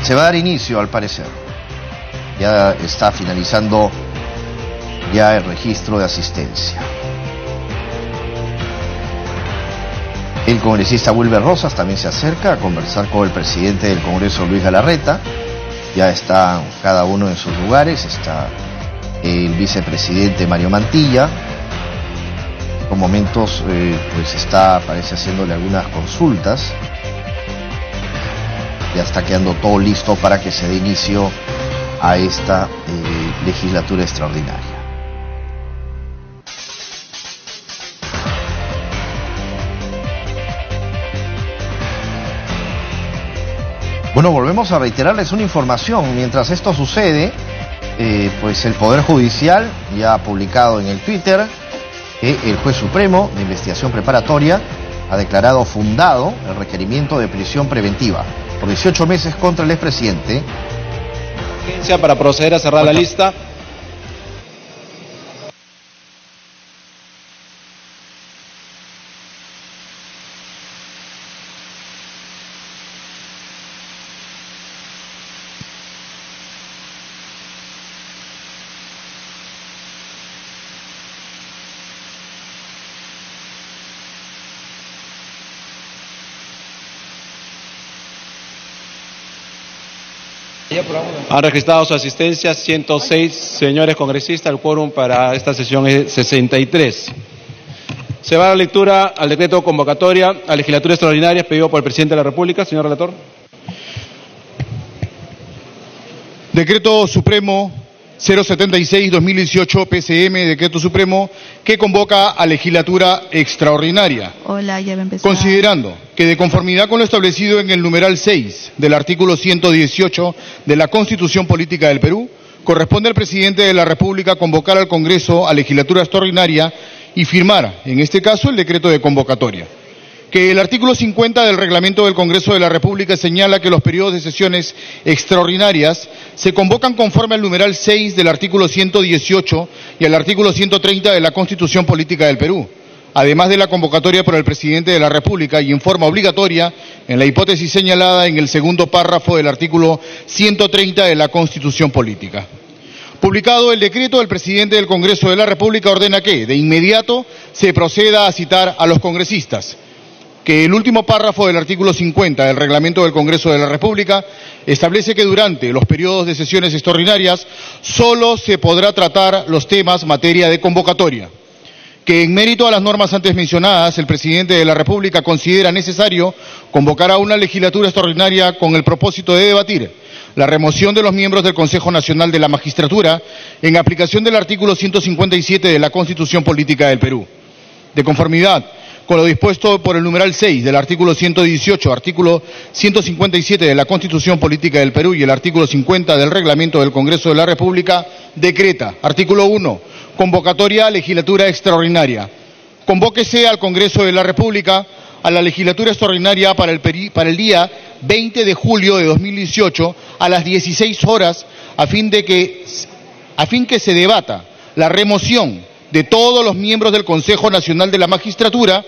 Se va a dar inicio, al parecer. Ya está finalizando ya el registro de asistencia. El congresista Wilber Rosas también se acerca a conversar con el presidente del Congreso, Luis Galarreta. Ya están cada uno en sus lugares. Está el vicepresidente Mario Mantilla. Por momentos pues parece haciéndole algunas consultas. Ya está quedando todo listo para que se dé inicio a esta legislatura extraordinaria. Bueno, volvemos a reiterarles una información. Mientras esto sucede, pues el Poder Judicial ya ha publicado en el Twitter que el juez supremo de investigación preparatoria ha declarado fundado el requerimiento de prisión preventiva por 18 meses contra el expresidente. Para proceder a cerrar la lista. Han registrado su asistencia 106 señores congresistas. El quórum para esta sesión es 63. Se va a dar lectura al decreto de convocatoria a legislatura extraordinaria pedido por el presidente de la República. Señor relator. Decreto Supremo 076-2018 PCM, Decreto Supremo que convoca a legislatura extraordinaria. Hola, ya va a empezar. Considerando que de conformidad con lo establecido en el numeral 6 del artículo 118 de la Constitución Política del Perú, corresponde al presidente de la República convocar al Congreso a legislatura extraordinaria y firmar, en este caso, el decreto de convocatoria. Que el artículo 50 del reglamento del Congreso de la República señala que los periodos de sesiones extraordinarias se convocan conforme al numeral 6 del artículo 118 y al artículo 130 de la Constitución Política del Perú, además de la convocatoria por el presidente de la República y en forma obligatoria en la hipótesis señalada en el segundo párrafo del artículo 130 de la Constitución Política. Publicado el decreto, el presidente del Congreso de la República ordena que, de inmediato, se proceda a citar a los congresistas. Que el último párrafo del artículo 50 del reglamento del Congreso de la República establece que durante los periodos de sesiones extraordinarias solo se podrá tratar los temas materia de convocatoria. Que en mérito a las normas antes mencionadas, el presidente de la República considera necesario convocar a una legislatura extraordinaria con el propósito de debatir la remoción de los miembros del Consejo Nacional de la Magistratura en aplicación del artículo 157 de la Constitución Política del Perú. De conformidad con lo dispuesto por el numeral 6 del artículo 118, artículo 157 de la Constitución Política del Perú y el artículo 50 del Reglamento del Congreso de la República, decreta, artículo 1, convocatoria a legislatura extraordinaria. Convóquese al Congreso de la República a la legislatura extraordinaria para el día 20 de julio de 2018 a las 16 horas a fin que se debata la remoción de todos los miembros del Consejo Nacional de la Magistratura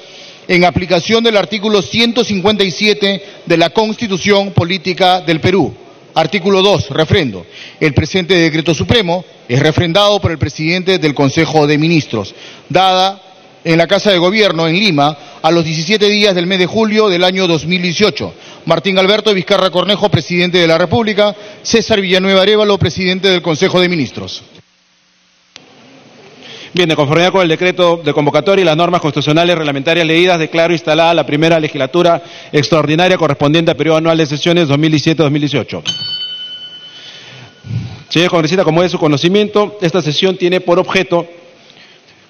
en aplicación del artículo 157 de la Constitución Política del Perú. Artículo 2, refrendo. El presente decreto supremo es refrendado por el presidente del Consejo de Ministros, dada en la Casa de Gobierno en Lima a los 17 días del mes de julio del año 2018. Martín Alberto Vizcarra Cornejo, presidente de la República. César Villanueva Arévalo, presidente del Consejo de Ministros. Bien, de conformidad con el decreto de convocatoria y las normas constitucionales reglamentarias leídas, declaro instalada la primera legislatura extraordinaria correspondiente al periodo anual de sesiones 2017-2018. Señor congresista, como es de su conocimiento, esta sesión tiene por objeto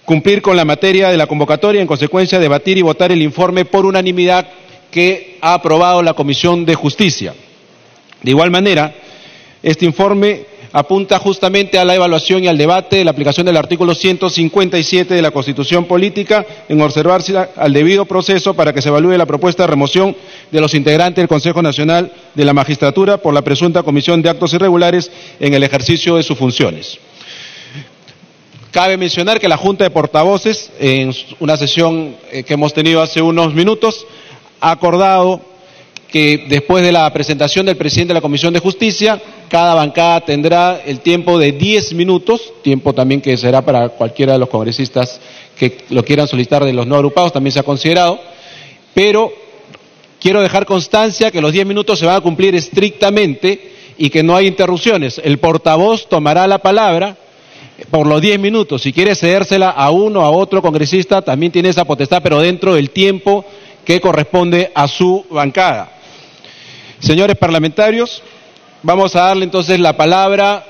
cumplir con la materia de la convocatoria, en consecuencia debatir y votar el informe por unanimidad que ha aprobado la Comisión de Justicia. De igual manera, este informe apunta justamente a la evaluación y al debate de la aplicación del artículo 157 de la Constitución Política en observarse al debido proceso para que se evalúe la propuesta de remoción de los integrantes del Consejo Nacional de la Magistratura por la presunta comisión de actos irregulares en el ejercicio de sus funciones. Cabe mencionar que la Junta de Portavoces, en una sesión que hemos tenido hace unos minutos, ha acordado que después de la presentación del presidente de la Comisión de Justicia, cada bancada tendrá el tiempo de 10 minutos, tiempo también que será para cualquiera de los congresistas que lo quieran solicitar de los no agrupados, también se ha considerado, pero quiero dejar constancia que los 10 minutos se van a cumplir estrictamente y que no hay interrupciones. El portavoz tomará la palabra por los 10 minutos. Si quiere cedérsela a uno o a otro congresista, también tiene esa potestad, pero dentro del tiempo que corresponde a su bancada. Señores parlamentarios, vamos a darle entonces la palabra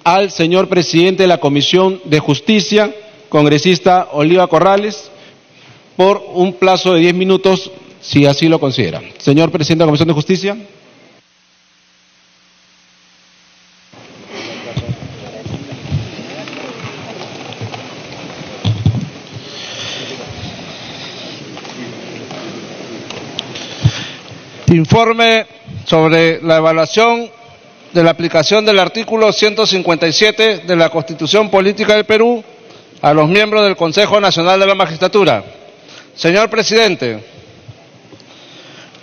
al señor presidente de la Comisión de Justicia, congresista Oliva Corrales, por un plazo de 10 minutos, si así lo considera. Señor presidente de la Comisión de Justicia. Informe sobre la evaluación de la aplicación del artículo 157 de la Constitución Política del Perú a los miembros del Consejo Nacional de la Magistratura. Señor presidente,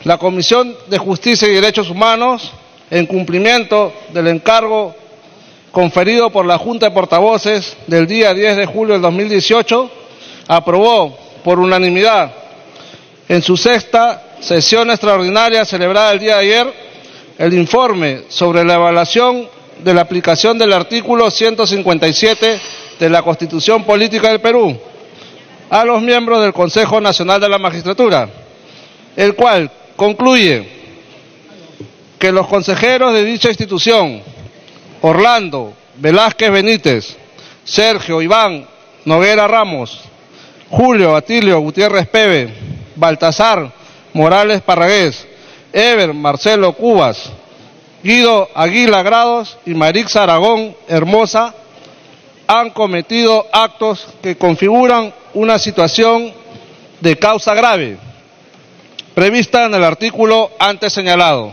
la Comisión de Justicia y Derechos Humanos, en cumplimiento del encargo conferido por la Junta de Portavoces del día 10 de julio del 2018, aprobó por unanimidad en su sexta sesión extraordinaria celebrada el día de ayer el informe sobre la evaluación de la aplicación del artículo 157 de la Constitución Política del Perú a los miembros del Consejo Nacional de la Magistratura, el cual concluye que los consejeros de dicha institución, Orlando Velázquez Benítez, Sergio Iván Noguera Ramos, Julio Atilio Gutiérrez Peve, Baltasar Morales Parragués, Ever Marcelo Cubas, Guido Aguila Grados y Marixa Aragón Hermosa han cometido actos que configuran una situación de causa grave, prevista en el artículo antes señalado,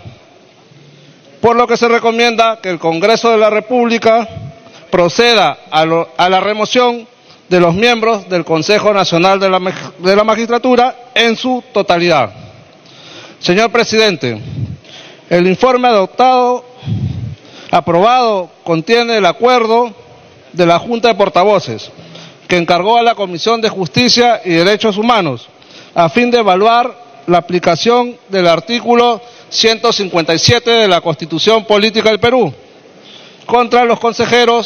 por lo que se recomienda que el Congreso de la República proceda a la remoción de los miembros del Consejo Nacional de la Magistratura en su totalidad. Señor presidente, el informe aprobado contiene el acuerdo de la Junta de Portavoces, que encargó a la Comisión de Justicia y Derechos Humanos a fin de evaluar la aplicación del artículo 157 de la Constitución Política del Perú contra los consejeros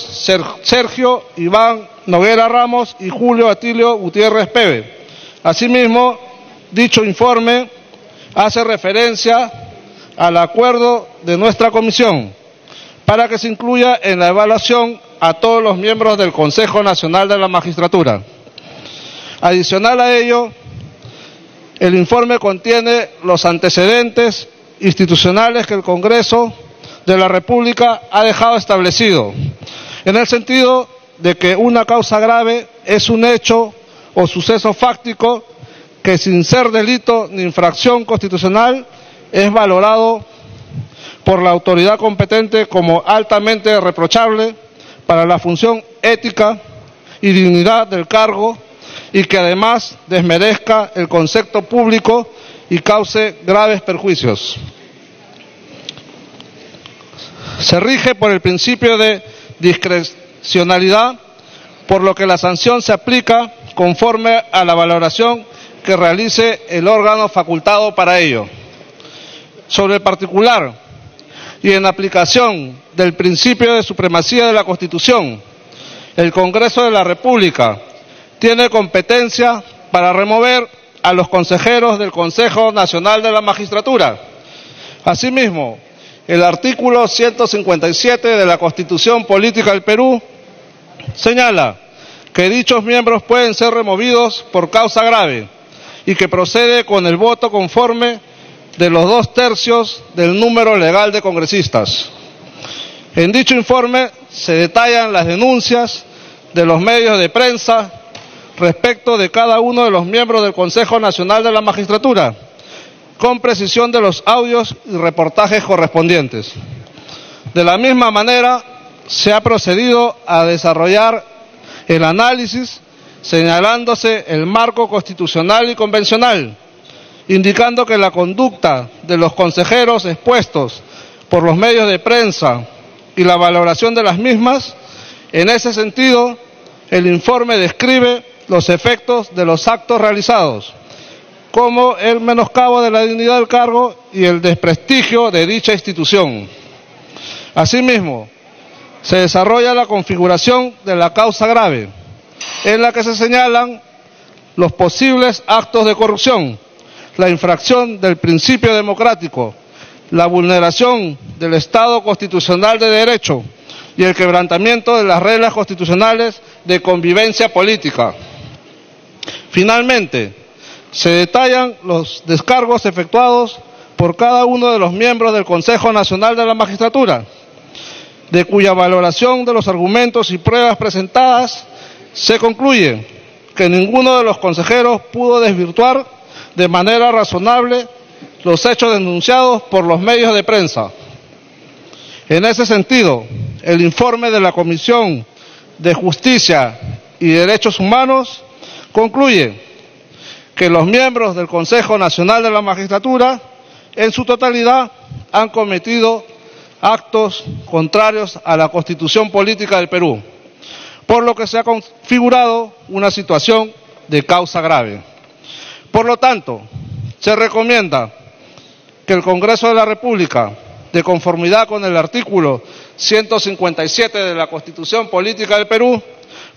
Sergio Iván Noguera Ramos y Julio Atilio Gutiérrez Peve. Asimismo, dicho informe hace referencia al acuerdo de nuestra comisión para que se incluya en la evaluación a todos los miembros del Consejo Nacional de la Magistratura. Adicional a ello, el informe contiene los antecedentes institucionales que el Congreso de la República ha dejado establecido, en el sentido de que una causa grave es un hecho o suceso fáctico que, sin ser delito ni infracción constitucional, es valorado por la autoridad competente como altamente reprochable para la función ética y dignidad del cargo, y que además desmerezca el concepto público y cause graves perjuicios. Se rige por el principio de discrecionalidad, por lo que la sanción se aplica conforme a la valoración que realice el órgano facultado para ello. Sobre el particular y en aplicación del principio de supremacía de la Constitución, el Congreso de la República tiene competencia para remover a los consejeros del Consejo Nacional de la Magistratura. Asimismo, el artículo 157 de la Constitución Política del Perú señala que dichos miembros pueden ser removidos por causa grave y que procede con el voto conforme de los 2/3 del número legal de congresistas. En dicho informe se detallan las denuncias de los medios de prensa respecto de cada uno de los miembros del Consejo Nacional de la Magistratura, con precisión de los audios y reportajes correspondientes. De la misma manera, se ha procedido a desarrollar el análisis señalándose el marco constitucional y convencional, indicando que la conducta de los consejeros expuestos por los medios de prensa y la valoración de las mismas, en ese sentido, el informe describe los efectos de los actos realizados, como el menoscabo de la dignidad del cargo y el desprestigio de dicha institución. Asimismo, se desarrolla la configuración de la causa grave, en la que se señalan los posibles actos de corrupción, la infracción del principio democrático, la vulneración del Estado constitucional de derecho y el quebrantamiento de las reglas constitucionales de convivencia política. Finalmente, se detallan los descargos efectuados por cada uno de los miembros del Consejo Nacional de la Magistratura, de cuya valoración de los argumentos y pruebas presentadas se concluye que ninguno de los consejeros pudo desvirtuar de manera razonable los hechos denunciados por los medios de prensa. En ese sentido, el informe de la Comisión de Justicia y Derechos Humanos concluye que los miembros del Consejo Nacional de la Magistratura, en su totalidad, han cometido actos contrarios a la Constitución Política del Perú, por lo que se ha configurado una situación de causa grave. Por lo tanto, se recomienda que el Congreso de la República, de conformidad con el artículo 157 de la Constitución Política del Perú,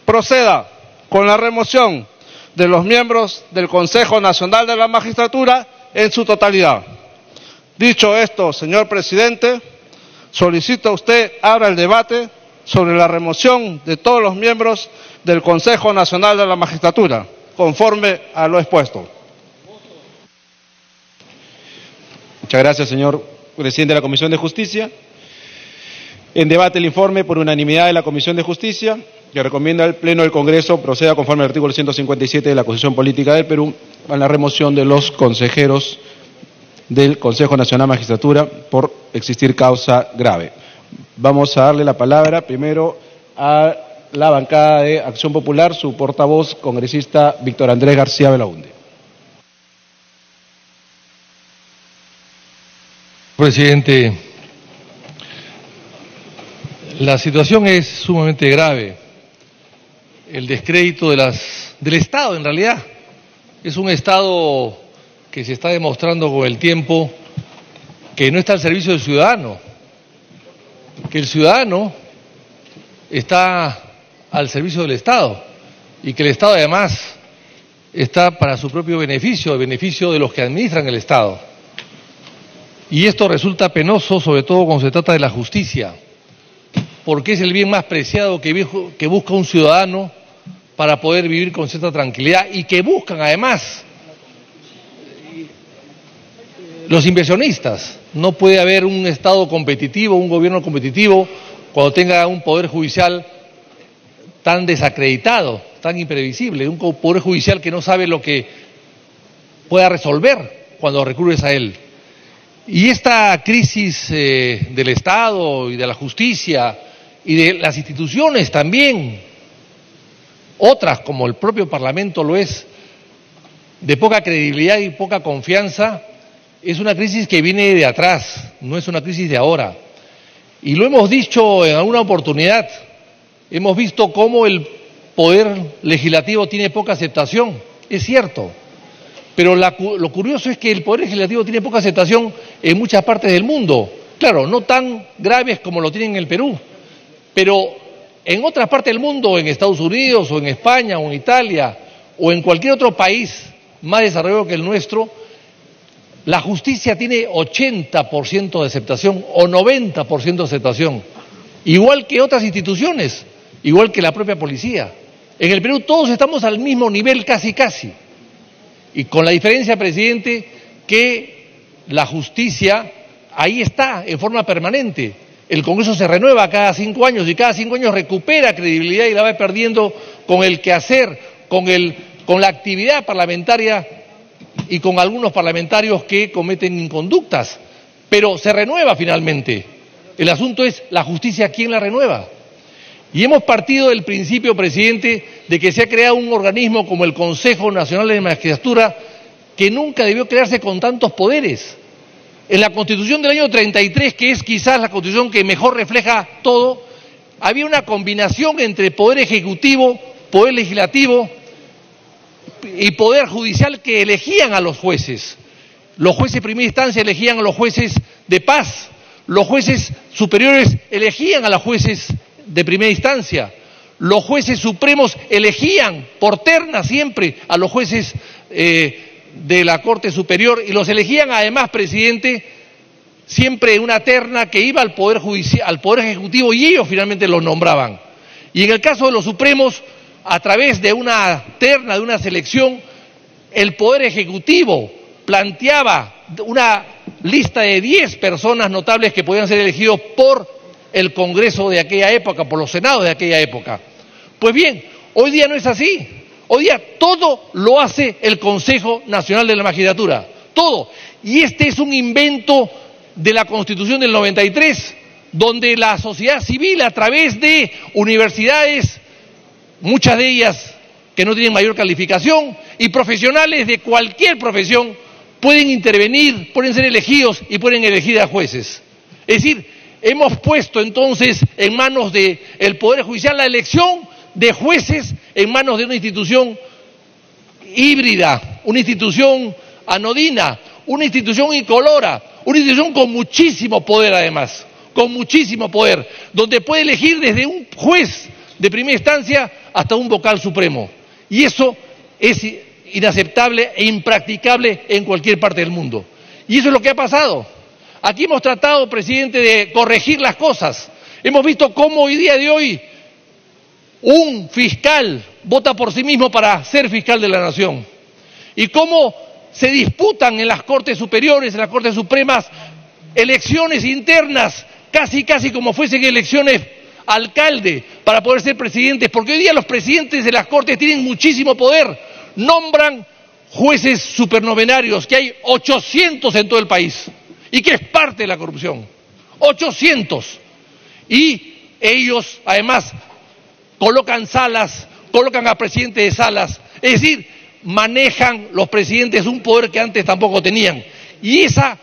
proceda con la remoción de los miembros del Consejo Nacional de la Magistratura en su totalidad. Dicho esto, señor presidente, solicito a usted abra el debate sobre la remoción de todos los miembros del Consejo Nacional de la Magistratura, conforme a lo expuesto. Muchas gracias, señor presidente de la Comisión de Justicia. En debate el informe por unanimidad de la Comisión de Justicia, que recomienda al Pleno del Congreso proceda conforme al artículo 157 de la Constitución Política del Perú a la remoción de los consejeros del Consejo Nacional de Magistratura por existir causa grave. Vamos a darle la palabra primero a la bancada de Acción Popular, su portavoz, congresista Víctor Andrés García Belaunde. Presidente, la situación es sumamente grave. El descrédito del Estado, en realidad, es un Estado que se está demostrando con el tiempo que no está al servicio del ciudadano, que el ciudadano está al servicio del Estado y que el Estado además está para su propio beneficio, el beneficio de los que administran el Estado. Y esto resulta penoso, sobre todo cuando se trata de la justicia, porque es el bien más preciado que busca un ciudadano para poder vivir con cierta tranquilidad y que buscan además los inversionistas. No puede haber un Estado competitivo, un gobierno competitivo, cuando tenga un poder judicial tan desacreditado, tan imprevisible, un poder judicial que no sabe lo que pueda resolver cuando recurres a él. Y esta crisis del Estado y de la justicia y de las instituciones también, otras como el propio Parlamento lo es, de poca credibilidad y poca confianza, es una crisis que viene de atrás, no es una crisis de ahora. Y lo hemos dicho en alguna oportunidad, hemos visto cómo el poder legislativo tiene poca aceptación, es cierto. Pero lo curioso es que el Poder Legislativo tiene poca aceptación en muchas partes del mundo. Claro, no tan graves como lo tienen en el Perú, pero en otras partes del mundo, en Estados Unidos, o en España, o en Italia, o en cualquier otro país más desarrollado que el nuestro, la justicia tiene 80% de aceptación o 90% de aceptación, igual que otras instituciones, igual que la propia policía. En el Perú todos estamos al mismo nivel casi. Y con la diferencia, presidente, que la justicia ahí está en forma permanente. El Congreso se renueva cada 5 años y cada 5 años recupera credibilidad y la va perdiendo con el quehacer, con la actividad parlamentaria y con algunos parlamentarios que cometen inconductas. Pero se renueva finalmente. El asunto es la justicia, ¿quién la renueva? Y hemos partido del principio, presidente, de que se ha creado un organismo como el Consejo Nacional de la Magistratura que nunca debió crearse con tantos poderes. En la Constitución del año 33, que es quizás la Constitución que mejor refleja todo, había una combinación entre poder ejecutivo, poder legislativo y poder judicial que elegían a los jueces. Los jueces de primera instancia elegían a los jueces de paz, los jueces superiores elegían a los jueces de primera instancia, los jueces supremos elegían por terna siempre a los jueces de la Corte Superior y los elegían además, presidente, siempre una terna que iba al Poder Judicial, al Poder Ejecutivo, y ellos finalmente los nombraban. Y en el caso de los supremos, a través de una terna, de una selección, el Poder Ejecutivo planteaba una lista de 10 personas notables que podían ser elegidos por el Congreso de aquella época, por los senados de aquella época. Pues bien, hoy día no es así. Hoy día todo lo hace el Consejo Nacional de la Magistratura, todo. Y este es un invento de la Constitución del 93, donde la sociedad civil, a través de universidades, muchas de ellas que no tienen mayor calificación, y profesionales de cualquier profesión, pueden intervenir, pueden ser elegidos y pueden elegir a jueces. Es decir, hemos puesto entonces en manos del Poder Judicial la elección de jueces en manos de una institución híbrida, una institución anodina, una institución incolora, una institución con muchísimo poder además, con muchísimo poder, donde puede elegir desde un juez de primera instancia hasta un vocal supremo. Y eso es inaceptable e impracticable en cualquier parte del mundo. Y eso es lo que ha pasado. Aquí hemos tratado, presidente, de corregir las cosas. Hemos visto cómo hoy día de hoy un fiscal vota por sí mismo para ser fiscal de la nación. Y cómo se disputan en las Cortes Superiores, en las Cortes Supremas, elecciones internas, casi como fuesen elecciones alcalde, para poder ser presidentes, porque hoy día los presidentes de las Cortes tienen muchísimo poder. Nombran jueces supernovenarios, que hay 800 en todo el país, y que es parte de la corrupción. 800. Y ellos, además, colocan salas, colocan a presidentes de salas. Es decir, manejan los presidentes un poder que antes tampoco tenían. Y esa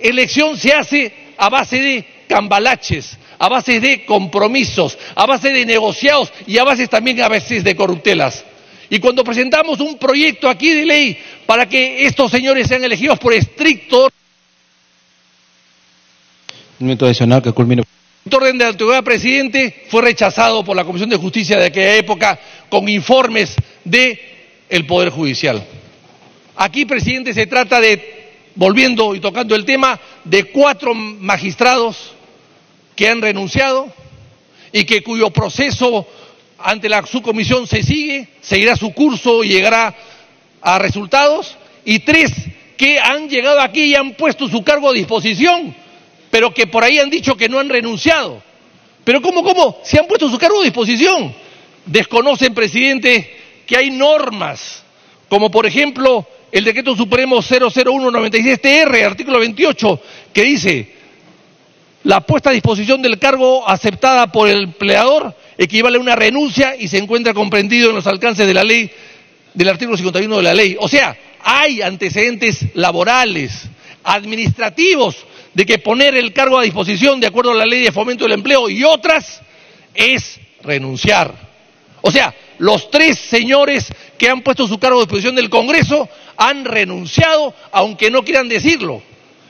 elección se hace a base de cambalaches, a base de compromisos, a base de negociados y a base también a veces de corruptelas. Y cuando presentamos un proyecto aquí de ley para que estos señores sean elegidos por estricto minuto adicional que culmine. orden de autoridad, presidente, fue rechazado por la Comisión de Justicia de aquella época con informes del Poder Judicial. Aquí, presidente, se trata de, volviendo y tocando el tema, de 4 magistrados que han renunciado y que cuyo proceso ante la subcomisión seguirá su curso y llegará a resultados, y 3 que han llegado aquí y han puesto su cargo a disposición, pero que por ahí han dicho que no han renunciado. Pero ¿cómo? Si han puesto su cargo a disposición. Desconocen, presidente, que hay normas, como por ejemplo el Decreto Supremo 00196-TR, artículo 28, que dice: la puesta a disposición del cargo aceptada por el empleador equivale a una renuncia y se encuentra comprendido en los alcances de la ley, del artículo 51 de la ley. O sea, hay antecedentes laborales, administrativos, de que poner el cargo a disposición de acuerdo a la ley de fomento del empleo y otras es renunciar. O sea, los 3 señores que han puesto su cargo a disposición del Congreso han renunciado, aunque no quieran decirlo.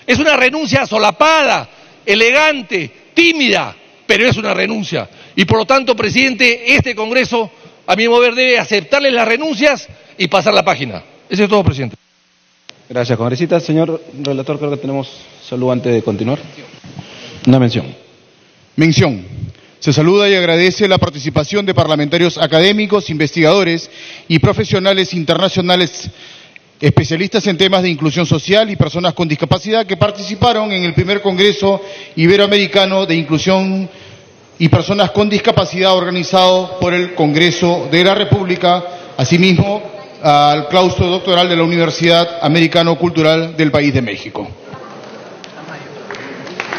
Es una renuncia solapada, elegante, tímida, pero es una renuncia. Y por lo tanto, presidente, este Congreso, a mi mover, debe aceptarles las renuncias y pasar la página. Eso es todo, presidente. Gracias, congresista. Señor relator, creo que tenemos saludo antes de continuar. Una mención. Mención. Se saluda y agradece la participación de parlamentarios académicos, investigadores y profesionales internacionales, especialistas en temas de inclusión social y personas con discapacidad que participaron en el primer Congreso Iberoamericano de Inclusión y Personas con Discapacidad organizado por el Congreso de la República, asimismo al claustro doctoral de la Universidad Americano Cultural del país de México.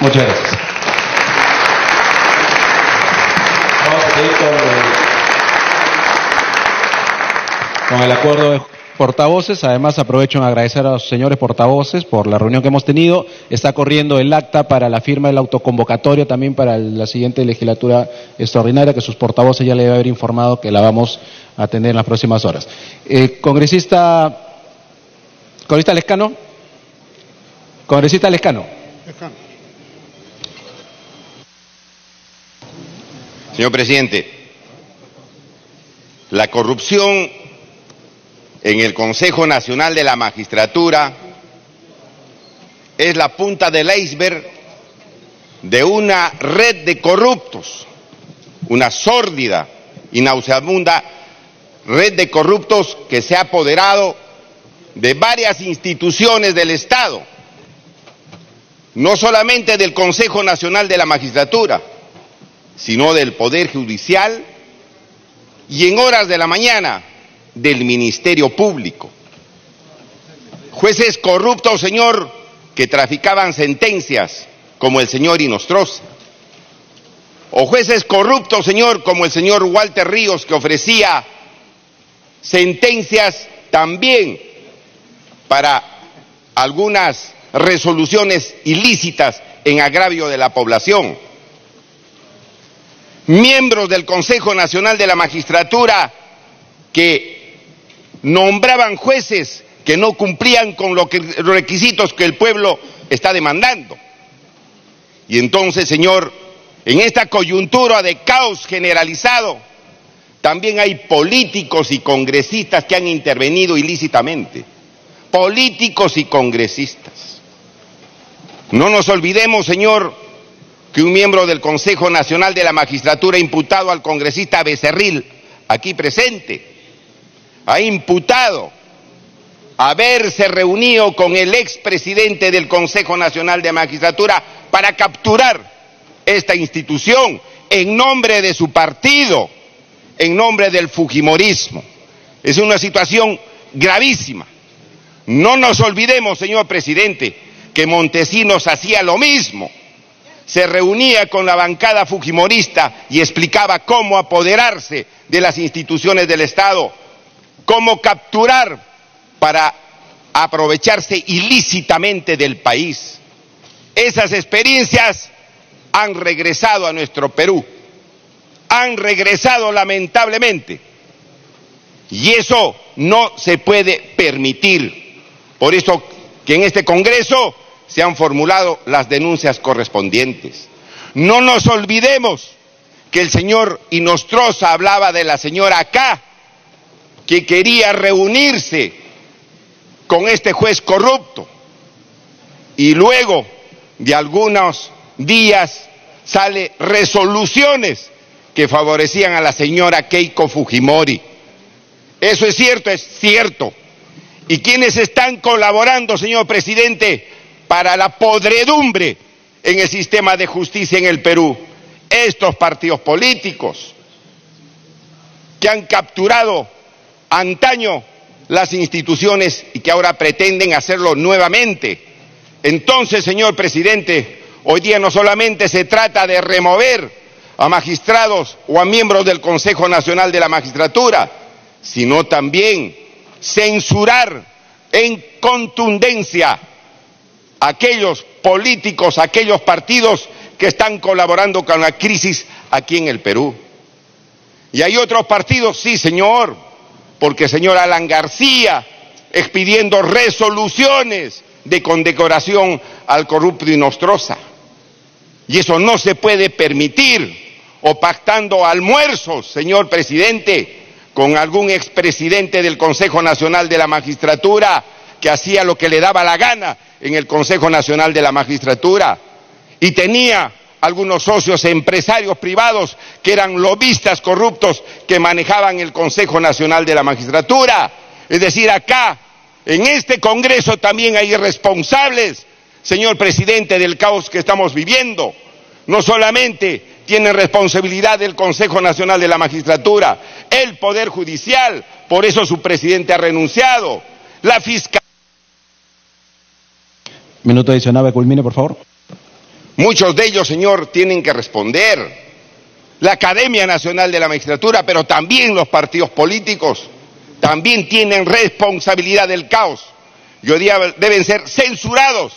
Muchas gracias. Vamos a seguir con el acuerdo portavoces. Además, aprovecho en agradecer a los señores portavoces por la reunión que hemos tenido. Está corriendo el acta para la firma del autoconvocatorio también para la siguiente legislatura extraordinaria, que sus portavoces ya le deben haber informado que la vamos a tener en las próximas horas. Congresista Lescano. Congresista Lescano. Señor presidente, la corrupción en el Consejo Nacional de la Magistratura es la punta del iceberg de una red de corruptos, una sórdida y nauseabunda red de corruptos que se ha apoderado de varias instituciones del Estado, no solamente del Consejo Nacional de la Magistratura, sino del Poder Judicial y en horas de la mañana del Ministerio Público. Jueces corruptos, señor, que traficaban sentencias, como el señor Inostroza. O jueces corruptos, señor, como el señor Walter Ríos, que ofrecía sentencias también para algunas resoluciones ilícitas en agravio de la población. Miembros del Consejo Nacional de la Magistratura que nombraban jueces que no cumplían con los requisitos que el pueblo está demandando. Y entonces, señor, en esta coyuntura de caos generalizado, también hay políticos y congresistas que han intervenido ilícitamente. Políticos y congresistas. No nos olvidemos, señor, que un miembro del Consejo Nacional de la Magistratura imputado al congresista Becerril, aquí presente, ha imputado haberse reunido con el expresidente del Consejo Nacional de Magistratura para capturar esta institución en nombre de su partido, en nombre del fujimorismo. Es una situación gravísima. No nos olvidemos, señor presidente, que Montesinos hacía lo mismo. Se reunía con la bancada fujimorista y explicaba cómo apoderarse de las instituciones del Estado, cómo capturar para aprovecharse ilícitamente del país. Esas experiencias han regresado a nuestro Perú, han regresado lamentablemente, y eso no se puede permitir. Por eso que en este Congreso se han formulado las denuncias correspondientes. No nos olvidemos que el señor Inostroza hablaba de la señora K, que quería reunirse con este juez corrupto, y luego de algunos días sale resoluciones que favorecían a la señora Keiko Fujimori. Eso es cierto, es cierto. ¿Y quiénes están colaborando, señor presidente, para la podredumbre en el sistema de justicia en el Perú? Estos partidos políticos que han capturado antaño las instituciones y que ahora pretenden hacerlo nuevamente. Entonces, señor presidente, hoy día no solamente se trata de remover a magistrados o a miembros del Consejo Nacional de la Magistratura, sino también censurar en contundencia a aquellos políticos, a aquellos partidos que están colaborando con la crisis aquí en el Perú. Y hay otros partidos, sí, señor, porque el señor Alan García expidiendo resoluciones de condecoración al corrupto Inostroza. Y eso no se puede permitir, o pactando almuerzos, señor presidente, con algún expresidente del Consejo Nacional de la Magistratura que hacía lo que le daba la gana en el Consejo Nacional de la Magistratura y tenía algunos socios empresarios privados que eran lobistas corruptos que manejaban el Consejo Nacional de la Magistratura. Es decir, acá, en este Congreso también hay responsables, señor presidente, del caos que estamos viviendo. No solamente tiene responsabilidad el Consejo Nacional de la Magistratura, el Poder Judicial, por eso su presidente ha renunciado, la Fiscalía. Minuto adicional, culmine, por favor. Muchos de ellos, señor, tienen que responder. La Academia Nacional de la Magistratura, pero también los partidos políticos, también tienen responsabilidad del caos y hoy día deben ser censurados.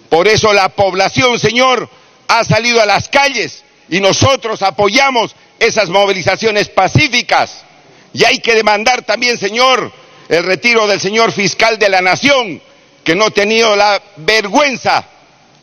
Por eso la población, señor, ha salido a las calles y nosotros apoyamos esas movilizaciones pacíficas. Y hay que demandar también, señor, el retiro del señor fiscal de la Nación, que no ha tenido la vergüenza,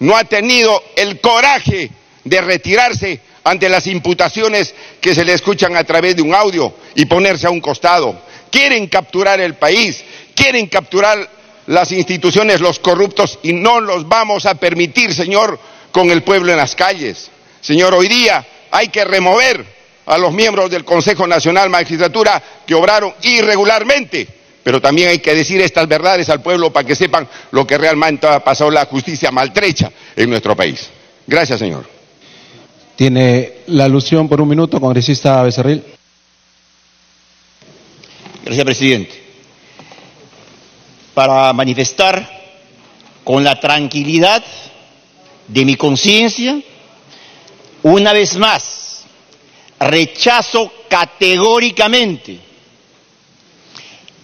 no ha tenido el coraje de retirarse ante las imputaciones que se le escuchan a través de un audio y ponerse a un costado. Quieren capturar el país, quieren capturar las instituciones, los corruptos, y no los vamos a permitir, señor, con el pueblo en las calles. Señor, hoy día hay que remover a los miembros del Consejo Nacional de Magistratura que obraron irregularmente, pero también hay que decir estas verdades al pueblo para que sepan lo que realmente ha pasado, la justicia maltrecha en nuestro país. Gracias, señor. Tiene la alusión por un minuto, congresista Becerril. Gracias, presidente. Para manifestar con la tranquilidad de mi conciencia, una vez más, rechazo categóricamente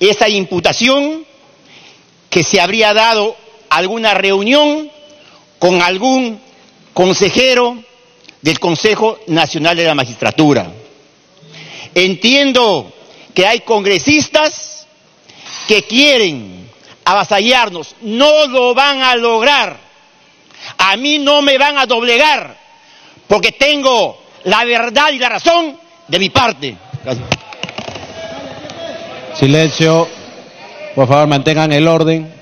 esa imputación que se habría dado alguna reunión con algún consejero del Consejo Nacional de la Magistratura. Entiendo que hay congresistas que quieren avasallarnos, no lo van a lograr. A mí no me van a doblegar, porque tengo la verdad y la razón de mi parte. Gracias. Silencio, por favor, mantengan el orden.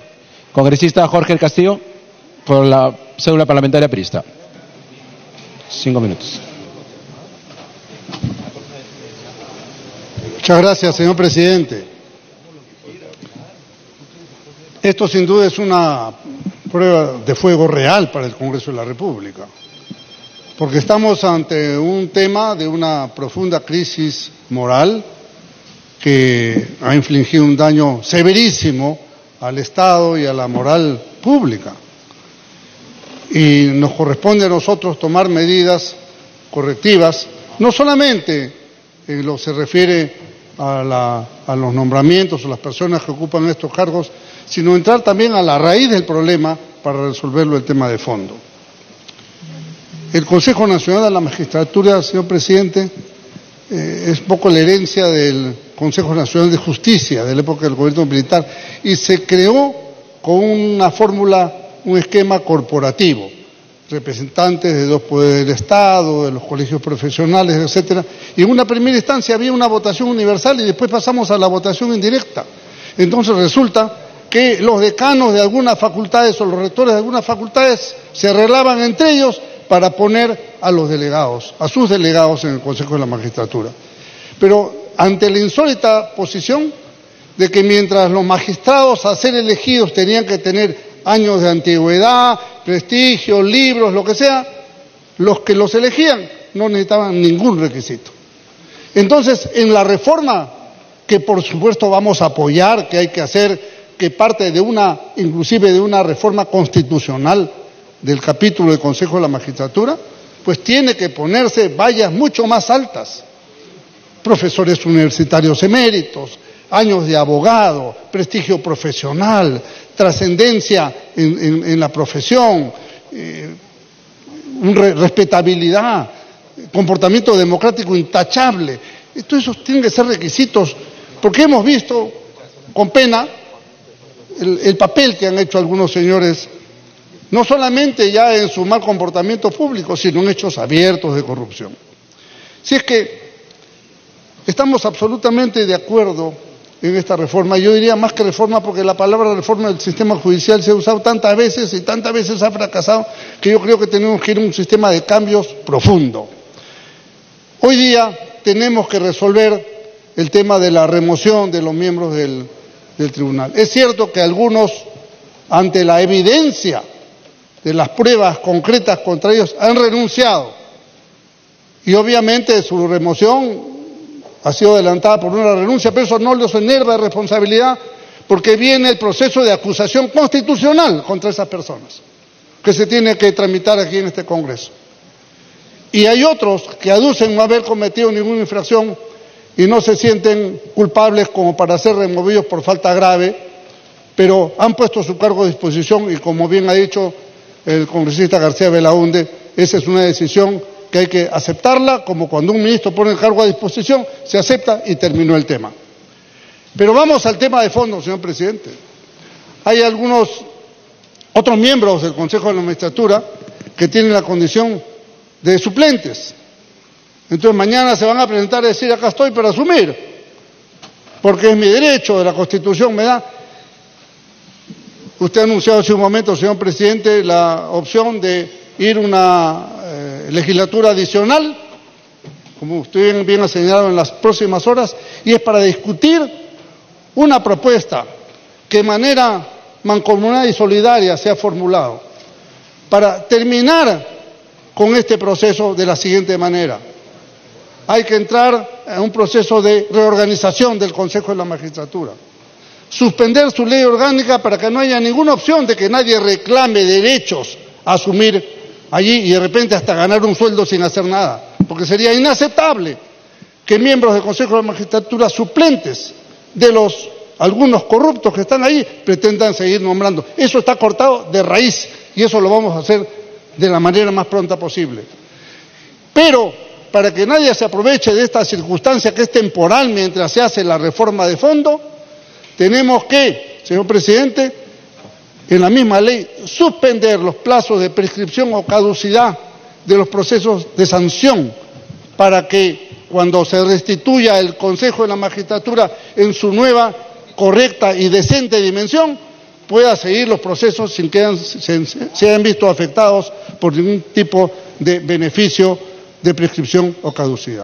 Congresista Jorge El Castillo, por la cédula parlamentaria aprista. 5 minutos. Muchas gracias, señor presidente. Esto sin duda es una prueba de fuego real para el Congreso de la República, porque estamos ante un tema de una profunda crisis moral que ha infligido un daño severísimo al Estado y a la moral pública. Y nos corresponde a nosotros tomar medidas correctivas, no solamente en lo que se refiere a los nombramientos o las personas que ocupan estos cargos, sino entrar también a la raíz del problema para resolverlo, el tema de fondo. El Consejo Nacional de la Magistratura, señor presidente, es poco la herencia del Consejo Nacional de Justicia de la época del gobierno militar y se creó con una fórmula, un esquema corporativo, representantes de 2 poderes del Estado, de los colegios profesionales, etcétera. Y en una primera instancia había una votación universal y después pasamos a la votación indirecta. Entonces resulta que los decanos de algunas facultades o los rectores de algunas facultades se arreglaban entre ellos para poner a los delegados, a sus delegados en el Consejo de la Magistratura. Pero ante la insólita posición de que mientras los magistrados a ser elegidos tenían que tener años de antigüedad, prestigio, libros, lo que sea, los que los elegían no necesitaban ningún requisito. Entonces, en la reforma, que por supuesto vamos a apoyar, que hay que hacer, que parte de inclusive de una reforma constitucional del capítulo del Consejo de la Magistratura, pues tiene que ponerse vallas mucho más altas. Profesores universitarios eméritos, años de abogado, prestigio profesional, trascendencia en la profesión, respetabilidad, comportamiento democrático intachable. Todos esos tienen que ser requisitos, porque hemos visto con pena el papel que han hecho algunos señores, no solamente ya en su mal comportamiento público, sino en hechos abiertos de corrupción. Si es que estamos absolutamente de acuerdo en esta reforma, yo diría más que reforma, porque la palabra reforma del sistema judicial se ha usado tantas veces y tantas veces ha fracasado, que yo creo que tenemos que ir a un sistema de cambios profundo. Hoy día tenemos que resolver el tema de la remoción de los miembros del tribunal. Es cierto que algunos, ante la evidencia de las pruebas concretas contra ellos, han renunciado, y obviamente su remoción ha sido adelantada por una renuncia, pero eso no los enerva de responsabilidad, porque viene el proceso de acusación constitucional contra esas personas, que se tiene que tramitar aquí en este Congreso. Y hay otros que aducen no haber cometido ninguna infracción y no se sienten culpables como para ser removidos por falta grave, pero han puesto su cargo a disposición y, como bien ha dicho el congresista García Belaúnde, esa es una decisión que hay que aceptarla, como cuando un ministro pone el cargo a disposición, se acepta y terminó el tema. Pero vamos al tema de fondo, señor presidente. Hay algunos otros miembros del Consejo de la Magistratura que tienen la condición de suplentes. Entonces mañana se van a presentar a decir, acá estoy para asumir, porque es mi derecho, de la Constitución me da. Usted ha anunciado hace un momento, señor presidente, la opción de ir a una legislatura adicional, como usted bien ha señalado, en las próximas horas, y es para discutir una propuesta que de manera mancomunada y solidaria se ha formulado, para terminar con este proceso de la siguiente manera. Hay que entrar en un proceso de reorganización del Consejo de la Magistratura, suspender su ley orgánica para que no haya ninguna opción de que nadie reclame derechos a asumir allí y de repente hasta ganar un sueldo sin hacer nada, porque sería inaceptable que miembros del Consejo de la Magistratura suplentes de algunos corruptos que están ahí pretendan seguir nombrando. Eso está cortado de raíz y eso lo vamos a hacer de la manera más pronta posible. Pero para que nadie se aproveche de esta circunstancia que es temporal mientras se hace la reforma de fondo, tenemos que, señor presidente, en la misma ley, suspender los plazos de prescripción o caducidad de los procesos de sanción para que cuando se restituya el Consejo de la Magistratura en su nueva, correcta y decente dimensión, pueda seguir los procesos sin que se hayan visto afectados por ningún tipo de beneficio de prescripción o caducidad.